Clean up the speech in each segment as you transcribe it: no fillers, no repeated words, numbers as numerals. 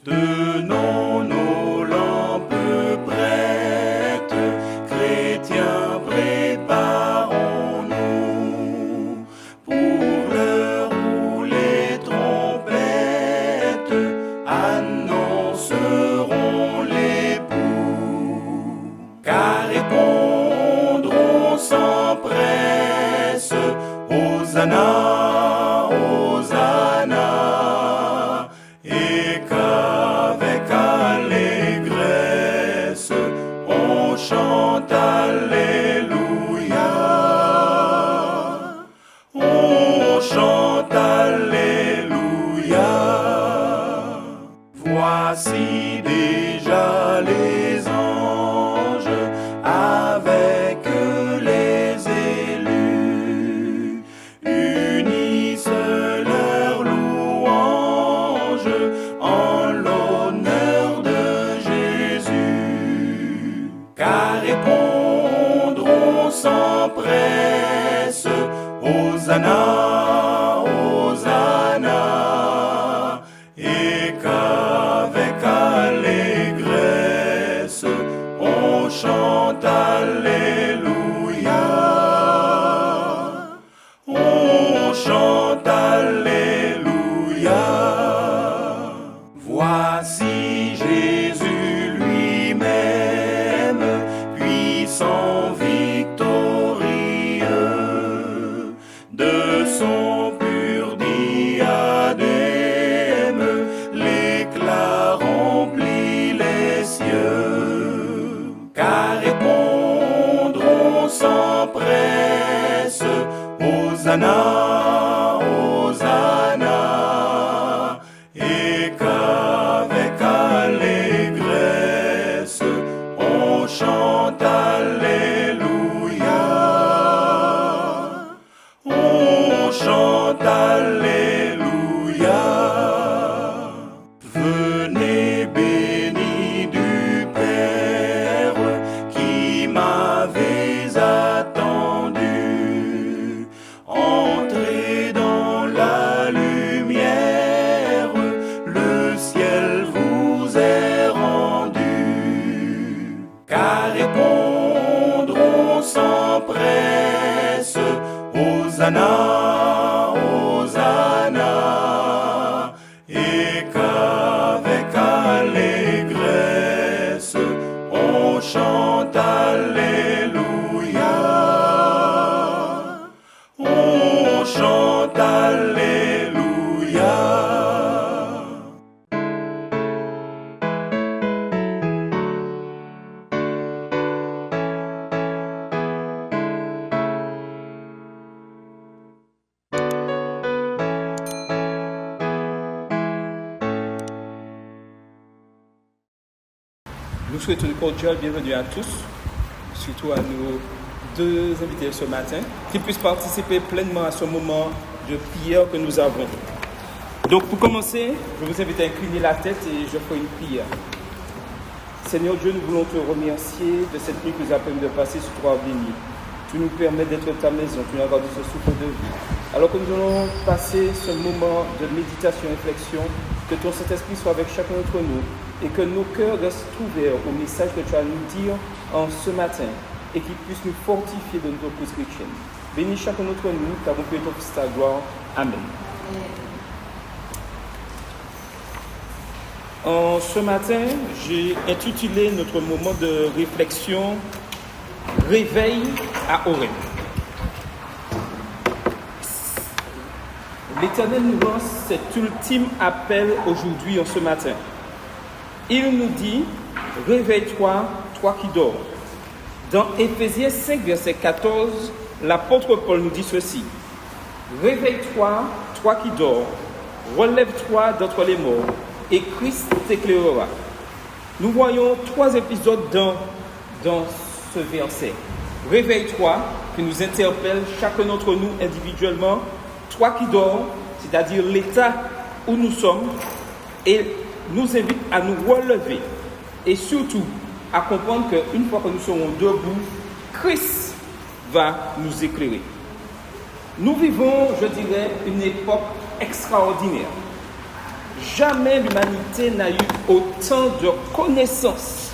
Tenons nos lampes prêtes, chrétiens, préparons-nous pour l'heure où les trompettes annonceront l'époux. Car répondront sans presse, Hosanna, Hosanna, et qu'avec allégresse on chante Alléluia. On chante Alléluia. Voici déjà les anges avec les élus unissent leur louange en l'honneur de Jésus. Car répondront sans presse, Hosanna, Hosanna, et qu'avec allégresse on chante Alléluia. On chante Alléluia. Voici Jésus lui-même, puissant, victorieux, de son pur diadème l'éclat remplit les cieux. Car répondront sans presse, Hosanna, Hosanna, et qu'avec allégresse on chante Alléluia. On chante Alléluia. Venez bénis du Père qui m'avez attendu. Entrez dans la lumière, le ciel vous est rendu. Car répondront sans presse, Hosanna, Hosanna, et qu'avec allégresse on chante Alléluia. On chante Alléluia. Nous souhaitons une cordiale bienvenue à tous, surtout à nos deux invités ce matin, qui puissent participer pleinement à ce moment de prière que nous avons. Donc pour commencer, je vous invite à incliner la tête et je ferai une prière. Seigneur Dieu, nous voulons te remercier de cette nuit que nous avons de passer sur toi béni. Tu nous permets d'être à ta maison, tu nous as gardé ce souffle de vie. Alors que nous allons passer ce moment de méditation et réflexion, que ton Saint-Esprit soit avec chacun d'entre nous et que nos cœurs restent ouverts au message que tu as à nous dire en ce matin et qu'il puisse nous fortifier de notre cause chrétienne. Bénis chacun d'entre nous, t'avons prié ton Fils ta gloire. Amen. En ce matin, j'ai intitulé notre moment de réflexion « Réveil à Horeb ». L'Éternel nous lance cet ultime appel aujourd'hui, en ce matin. Il nous dit « Réveille-toi, toi qui dors ». Dans Éphésiens 5, verset 14, l'apôtre Paul nous dit ceci. « Réveille-toi, toi qui dors, relève-toi d'entre les morts, et Christ t'éclairera. » Nous voyons 3 épisodes dans ce verset. « Réveille-toi » qui nous interpelle chacun d'entre nous individuellement. « Toi qui dors », c'est-à-dire l'état où nous sommes, et nous invite à nous relever et surtout à comprendre qu'une fois que nous serons debout, Christ va nous éclairer. Nous vivons, je dirais, une époque extraordinaire. jamais l'humanité n'a eu autant de connaissances.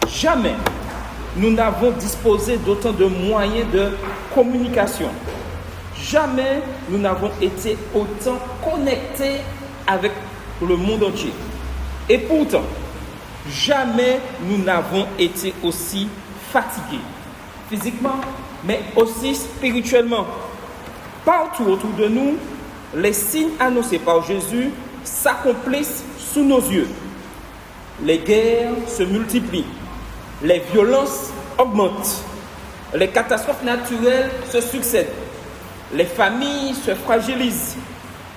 Jamais nous n'avons disposé d'autant de moyens de communication. Jamais nous n'avons été autant connectés avec le monde entier. Et pourtant, jamais nous n'avons été aussi fatigués, physiquement, mais aussi spirituellement. Partout autour de nous, les signes annoncés par Jésus s'accomplissent sous nos yeux. Les guerres se multiplient, les violences augmentent, les catastrophes naturelles se succèdent, les familles se fragilisent,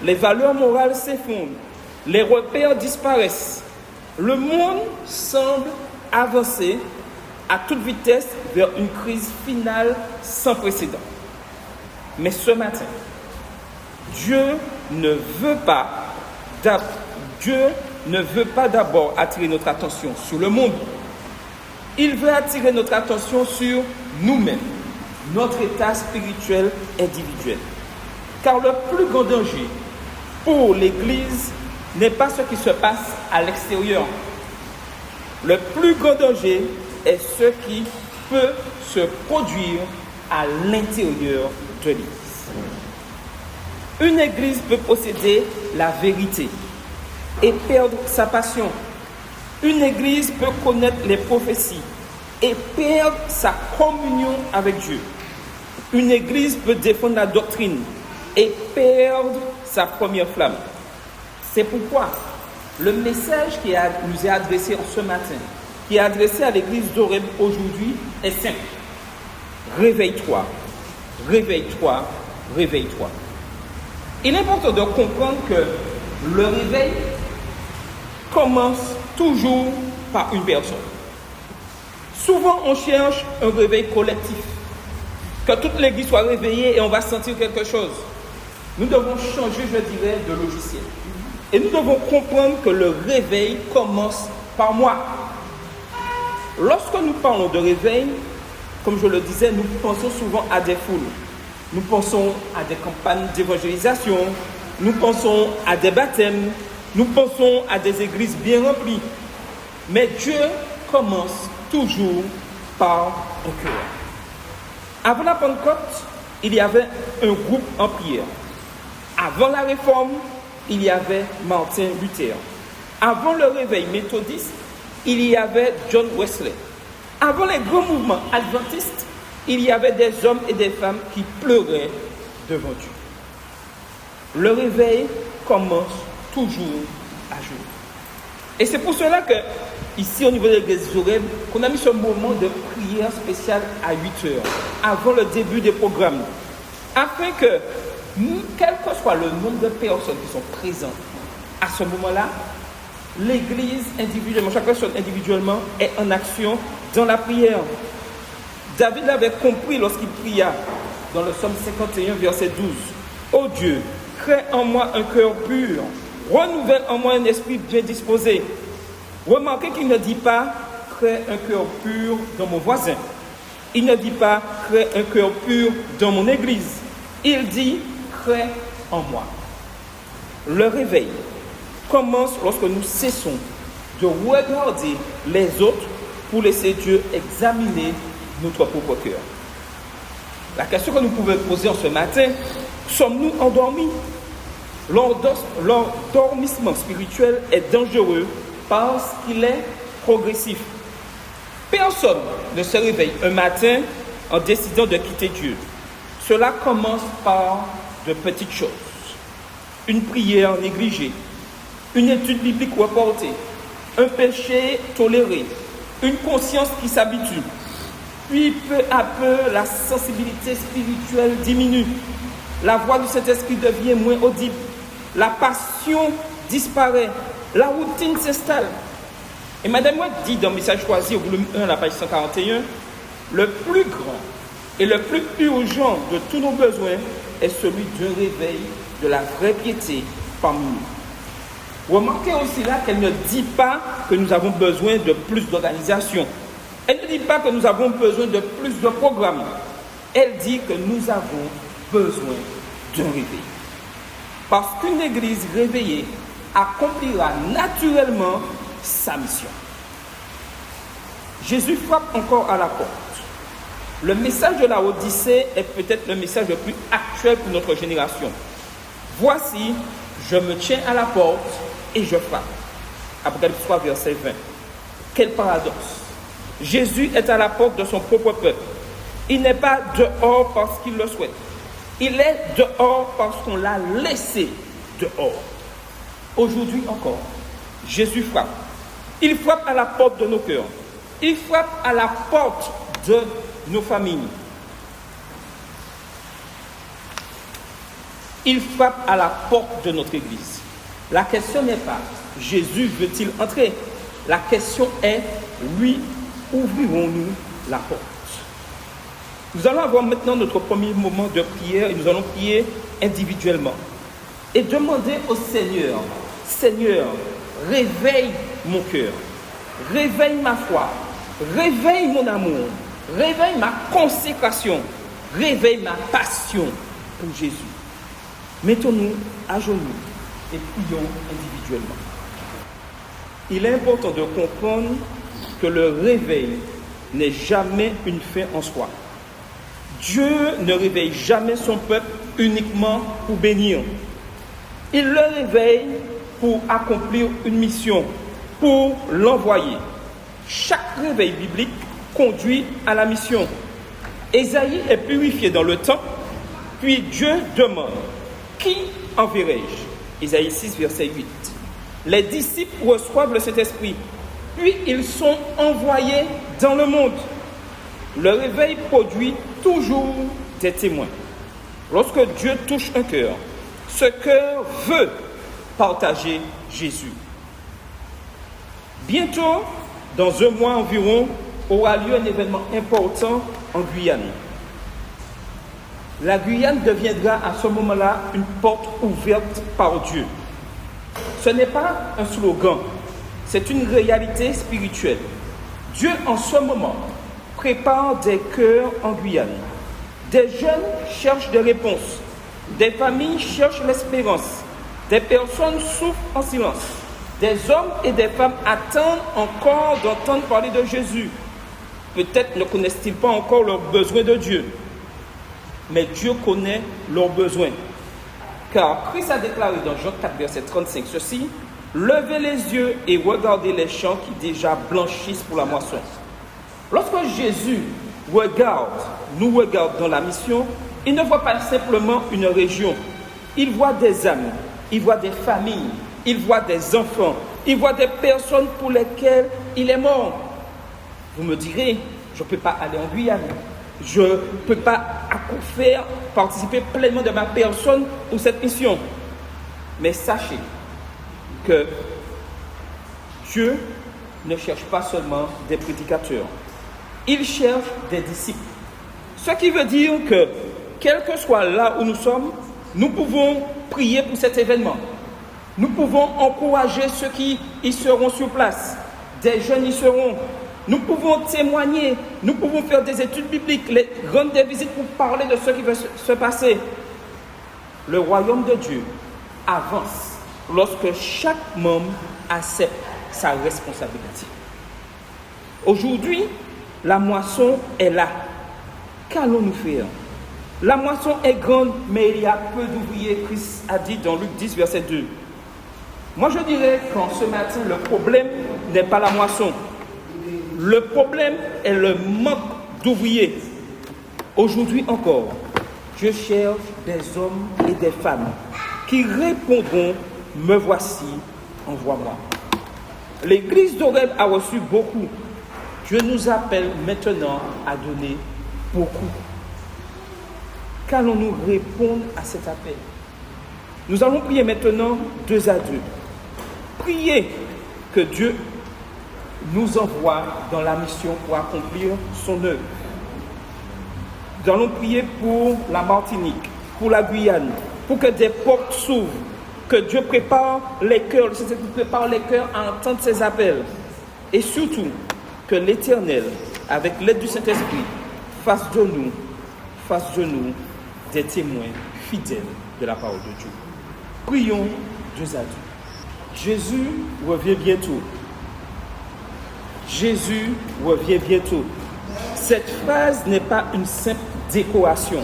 les valeurs morales s'effondrent, les repères disparaissent. Le monde semble avancer à toute vitesse vers une crise finale sans précédent. Mais ce matin, Dieu ne veut pas d'abord attirer notre attention sur le monde. Il veut attirer notre attention sur nous-mêmes, notre état spirituel individuel. Car le plus grand danger pour l'Église n'est pas ce qui se passe à l'extérieur. Le plus grand danger est ce qui peut se produire à l'intérieur de l'Église. Une Église peut posséder la vérité et perdre sa passion. Une Église peut connaître les prophéties et perdre sa communion avec Dieu. Une Église peut défendre la doctrine et perdre sa première flamme. C'est pourquoi le message qui nous est adressé ce matin, qui est adressé à l'Église d'Oreb aujourd'hui, est simple. Réveille-toi, réveille-toi, réveille-toi. Il est important de comprendre que le réveil commence toujours par une personne. Souvent, on cherche un réveil collectif. Que toute l'Église soit réveillée et on va sentir quelque chose. Nous devons changer, je dirais, de logiciel. Et nous devons comprendre que le réveil commence par moi. Lorsque nous parlons de réveil, comme je le disais, nous pensons souvent à des foules. Nous pensons à des campagnes d'évangélisation. Nous pensons à des baptêmes. Nous pensons à des églises bien remplies. Mais Dieu commence toujours par un cœur. Avant la Pentecôte, il y avait un groupe en prière. Avant la Réforme, il y avait Martin Luther. Avant le réveil méthodiste, il y avait John Wesley. Avant les grands mouvements adventistes, il y avait des hommes et des femmes qui pleuraient devant Dieu. Le réveil commence toujours à jour. Et c'est pour cela que, ici au niveau de l'église Zoreb, qu'on a mis ce moment de prière spéciale à 8 heures, avant le début des programmes, afin que, quel que soit le nombre de personnes qui sont présentes à ce moment-là, l'église individuellement, chaque personne individuellement est en action dans la prière. David l'avait compris lorsqu'il pria dans le psaume 51, verset 12. « Ô Dieu, crée en moi un cœur pur, renouvelle en moi un esprit bien disposé. » Remarquez qu'il ne dit pas « crée un cœur pur dans mon voisin ». Il ne dit pas « crée un cœur pur dans mon église ». Il dit « crée en moi ». Le réveil commence lorsque nous cessons de regarder les autres pour laisser Dieu examiner notre propre cœur. La question que nous pouvons poser en ce matin, sommes-nous endormis? L'endormissement spirituel est dangereux parce qu'il est progressif. Personne ne se réveille un matin en décidant de quitter Dieu. Cela commence par de petites choses. Une prière négligée, une étude biblique reportée, un péché toléré, une conscience qui s'habitue. Puis peu à peu, la sensibilité spirituelle diminue. La voix du Saint-Esprit devient moins audible. La passion disparaît. La routine s'installe. Et Madame White dit dans Message choisi au volume 1, la page 141, le plus grand et le plus urgent de tous nos besoins est celui d'un réveil de la vraie piété parmi nous. Remarquez aussi là qu'elle ne dit pas que nous avons besoin de plus d'organisation. Elle ne dit pas que nous avons besoin de plus de programmes. Elle dit que nous avons besoin d'un réveil. Parce qu'une église réveillée accomplira naturellement sa mission. Jésus frappe encore à la porte. Le message de la Odyssée est peut-être le message le plus actuel pour notre génération. Voici, je me tiens à la porte et je frappe. Apocalypse 3, verset 20. Quel paradoxe! Jésus est à la porte de son propre peuple. Il n'est pas dehors parce qu'il le souhaite. Il est dehors parce qu'on l'a laissé dehors. Aujourd'hui encore, Jésus frappe. Il frappe à la porte de nos cœurs. Il frappe à la porte de nos familles. Il frappe à la porte de notre Église. La question n'est pas « Jésus veut-il entrer ?» La question est « Lui, ouvrirons-nous la porte ?» Nous allons avoir maintenant notre premier moment de prière et nous allons prier individuellement. Et demander au Seigneur, « Seigneur, réveille mon cœur, réveille ma foi, réveille mon amour, réveille ma consécration, réveille ma passion pour Jésus. » Mettons-nous à genoux et prions individuellement. Il est important de comprendre que le réveil n'est jamais une fin en soi. Dieu ne réveille jamais son peuple uniquement pour bénir. Il le réveille pour accomplir une mission, pour l'envoyer. Chaque réveil biblique conduit à la mission. Ésaïe est purifié dans le temps, puis Dieu demande « Qui enverrai-je » Ésaïe 6, verset 8. Les disciples reçoivent le Saint-Esprit, puis ils sont envoyés dans le monde. Le réveil produit toujours des témoins. Lorsque Dieu touche un cœur, ce cœur veut partager Jésus. Bientôt, dans un mois environ, aura lieu un événement important en Guyane. La Guyane deviendra à ce moment-là une porte ouverte par Dieu. Ce n'est pas un slogan, c'est une réalité spirituelle. Dieu, en ce moment, prépare des cœurs en Guyane. Des jeunes cherchent des réponses. Des familles cherchent l'espérance. Des personnes souffrent en silence. Des hommes et des femmes attendent encore d'entendre parler de Jésus. Peut-être ne connaissent-ils pas encore leurs besoins de Dieu. Mais Dieu connaît leurs besoins. Car Christ a déclaré dans Jean 4, verset 35 ceci: « Levez les yeux et regardez les champs qui déjà blanchissent pour la moisson. » Lorsque Jésus nous regarde dans la mission, il ne voit pas simplement une région. Il voit des âmes, il voit des familles, il voit des enfants, il voit des personnes pour lesquelles il est mort. Vous me direz, je ne peux pas aller en Guyane. Je ne peux pas participer pleinement de ma personne pour cette mission. Mais sachez que Dieu ne cherche pas seulement des prédicateurs. Il cherche des disciples. Ce qui veut dire que, quel que soit là où nous sommes, nous pouvons prier pour cet événement. Nous pouvons encourager ceux qui y seront sur place. Des jeunes y seront. Nous pouvons témoigner. Nous pouvons faire des études bibliques, rendre des visites pour parler de ce qui va se passer. Le royaume de Dieu avance lorsque chaque membre accepte sa responsabilité. Aujourd'hui, la moisson est là. Qu'allons-nous faire? La moisson est grande, mais il y a peu d'ouvriers, Christ a dit dans Luc 10, verset 2. Moi, je dirais qu'en ce matin, le problème n'est pas la moisson. Le problème est le manque d'ouvriers. Aujourd'hui encore, je cherche des hommes et des femmes qui répondront « Me voici, envoie-moi ». L'église d'Oreb a reçu beaucoup. Dieu nous appelle maintenant à donner beaucoup. Qu'allons-nous répondre à cet appel? Nous allons prier maintenant 2 à 2. Priez que Dieu nous envoie dans la mission pour accomplir son œuvre. Nous allons prier pour la Martinique, pour la Guyane, pour que des portes s'ouvrent, que Dieu prépare les cœurs, le Seigneur prépare les cœurs à entendre ses appels. Et surtout, que l'Éternel, avec l'aide du Saint-Esprit, fasse de nous des témoins fidèles de la parole de Dieu. Prions 2 à 2. Jésus revient bientôt. Jésus revient bientôt. Cette phrase n'est pas une simple décoration.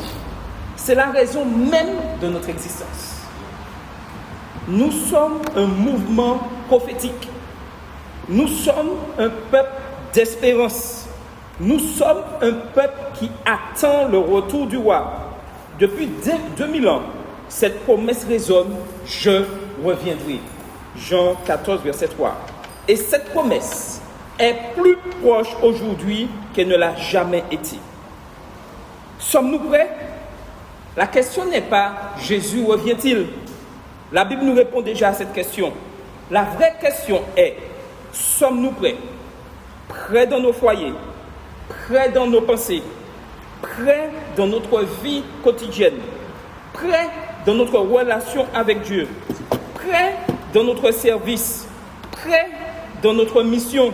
C'est la raison même de notre existence. Nous sommes un mouvement prophétique. Nous sommes un peuple d'espérance. Nous sommes un peuple qui attend le retour du roi. Depuis 2000 ans, cette promesse résonne, je reviendrai. Jean 14, verset 3. Et cette promesse est plus proche aujourd'hui qu'elle ne l'a jamais été. Sommes-nous prêts? La question n'est pas Jésus revient-il? La Bible nous répond déjà à cette question. La vraie question est, sommes-nous prêts? Prêts dans nos foyers, prêts dans nos pensées, prêts dans notre vie quotidienne, prêts dans notre relation avec Dieu, prêts dans notre service, prêts dans notre mission.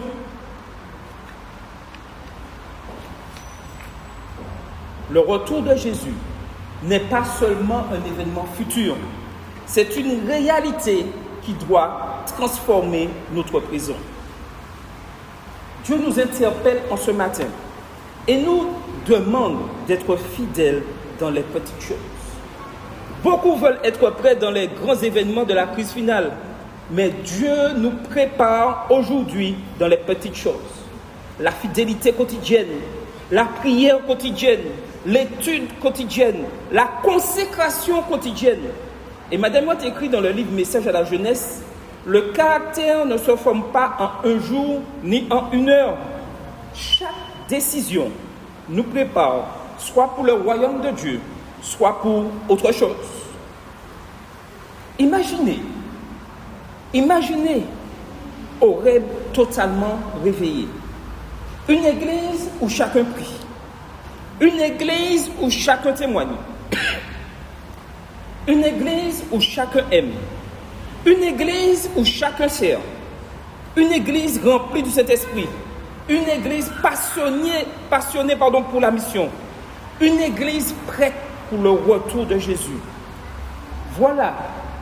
Le retour de Jésus n'est pas seulement un événement futur, c'est une réalité qui doit transformer notre présent. Dieu nous interpelle en ce matin et nous demande d'être fidèles dans les petites choses. Beaucoup veulent être prêts dans les grands événements de la crise finale, mais Dieu nous prépare aujourd'hui dans les petites choses. La fidélité quotidienne, la prière quotidienne, l'étude quotidienne, la consécration quotidienne. Et Madame Watt écrit dans le livre Message à la jeunesse, le caractère ne se forme pas en un jour ni en une heure. Chaque décision nous prépare soit pour le royaume de Dieu, soit pour autre chose. Imaginez Horeb totalement réveillé. Une église où chacun prie. Une église où chacun témoigne. Une église où chacun aime. Une église où chacun sert. Une église remplie du Saint-Esprit. Une église passionnée pour la mission. Une église prête pour le retour de Jésus. Voilà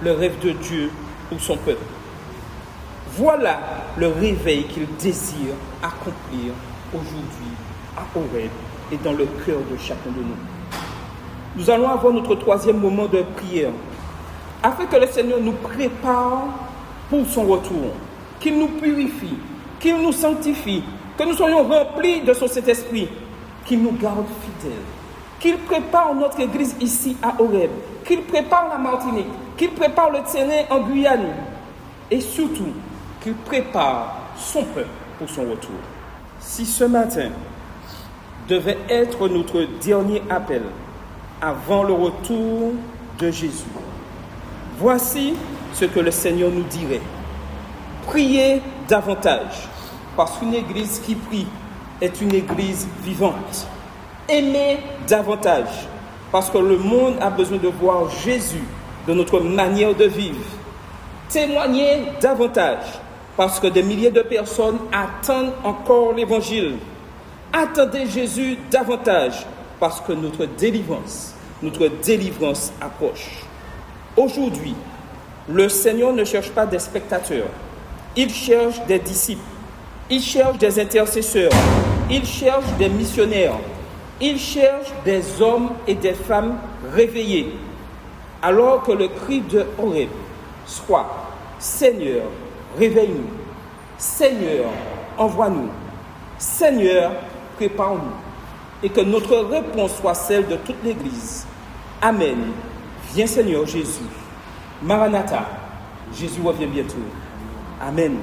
le rêve de Dieu pour son peuple. Voilà le réveil qu'il désire accomplir aujourd'hui à Horeb et dans le cœur de chacun de nous. Nous allons avoir notre troisième moment de prière afin que le Seigneur nous prépare pour son retour, qu'il nous purifie, qu'il nous sanctifie, que nous soyons remplis de son Saint-Esprit, qu'il nous garde fidèles, qu'il prépare notre église ici à Horeb, qu'il prépare la Martinique, qu'il prépare le terrain en Guyane et surtout qu'il prépare son peuple pour son retour. Si ce matin devait être notre dernier appel avant le retour de Jésus, voici ce que le Seigneur nous dirait. Priez davantage, parce qu'une église qui prie est une église vivante. Aimez davantage, parce que le monde a besoin de voir Jésus dans notre manière de vivre. Témoignez davantage, parce que des milliers de personnes attendent encore l'Évangile. Attendez Jésus davantage, parce que notre délivrance approche. Aujourd'hui, le Seigneur ne cherche pas des spectateurs. Il cherche des disciples. Il cherche des intercesseurs. Il cherche des missionnaires. Il cherche des hommes et des femmes réveillés. Alors que le cri de Horeb soit « Seigneur, réveille-nous. Seigneur, envoie-nous. Seigneur, prépare-nous. » Et que notre réponse soit celle de toute l'Église. Amen. Viens Seigneur Jésus. Maranatha. Jésus revient bientôt. Amen.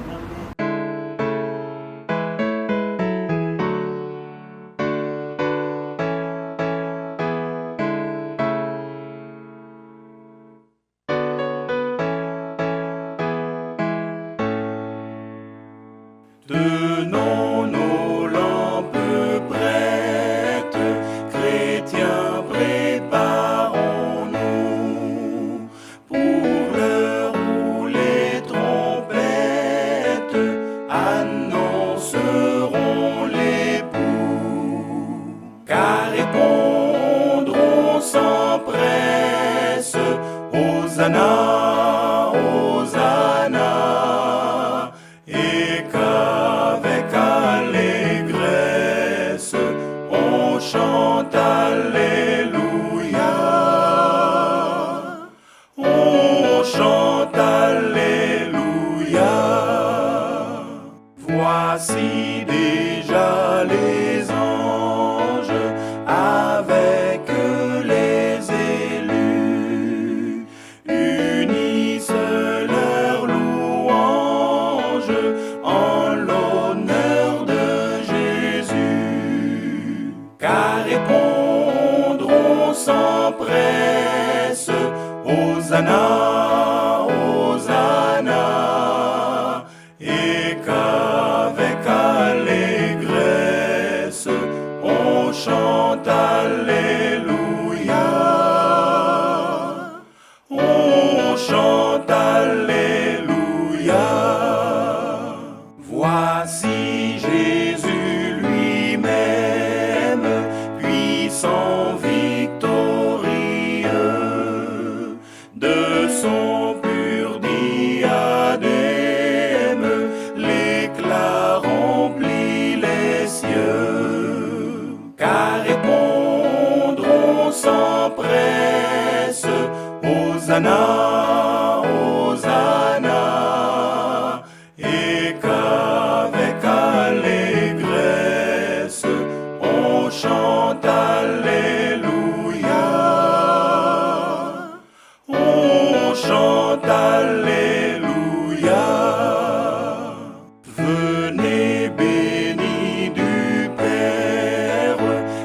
Tenons nos lampes prêtes, chrétiens, préparons-nous pour l'heure où les trompettes annonceront l'époux. Car répondront sans presse, Hosanna, Hosanna. Hosanna, Hosanna, et qu'avec allégresse on chante Alléluia, on chante Alléluia. Voici Jésus lui-même, puissant, victorieux, de son pur diadème, l'éclat remplit les cieux. Car répondront sans presse, Hosanna, Hosanna, et qu'avec allégresse on chante Alléluia, on chante Alléluia. Venez bénis du Père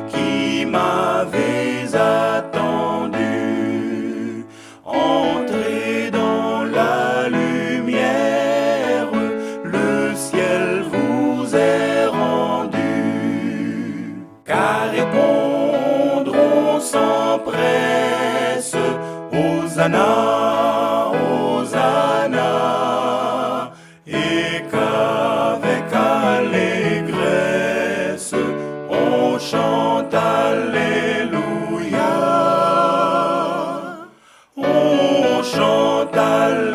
qui m'avez attendu, entrez dans la lumière, le ciel vous est rendu. Car répondront sans presse, Hosanna, Hosanna, et qu'avec allégresse on chante Alléluia, on chante Alléluia.